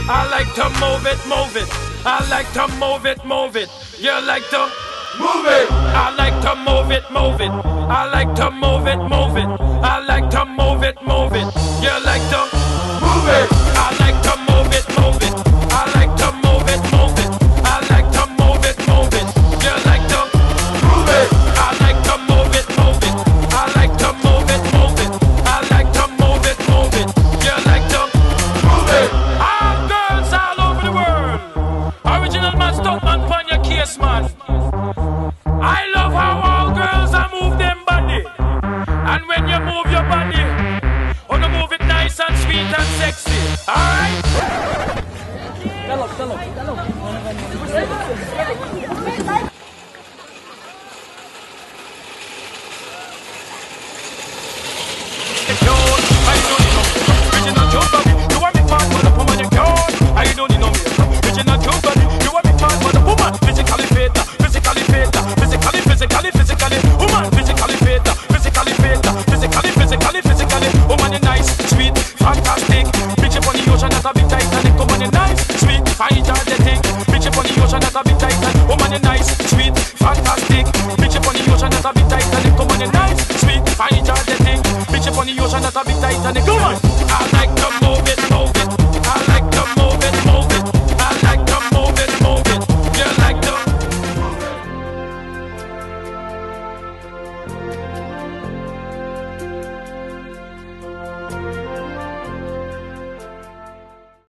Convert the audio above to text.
I like to move it, move it. I like to move it, move it. You like to move it. I like to move it, move it. I like to move it, move it. I like to move it, move it. You like to move it. I like to move it, move it. I like to move it, move it. I like to move it, move it. You like to move it. I like to move it, move it. I like to move it, move it. I like to move it, move it. You like to move it. All girls all over the world. Original man, stop man, pon your case, man. I love how all girls are move them body. And when you move your body, wanna move it nice and sweet and sexy. Alright? Tell Original Joe body, you want me part for the woman you call. I don't need no me. Original Joe body, you want me part for the woman. Physically fit, physically fit, physically. Woman, physically fit, physically fit, physically. Woman, you nice, sweet, fantastic. Bitch up on the ocean, that's a bit Titanic. Woman, you nice, sweet, fine, energetic. Bitch up on the ocean, that's a bit Titanic. Woman, you nice, sweet, fantastic. Bitch up on the ocean, that's a bit Titanic. Woman, you nice, sweet, fine, energetic. Bitch up on the ocean, that's a bit Titanic. Woman, I like to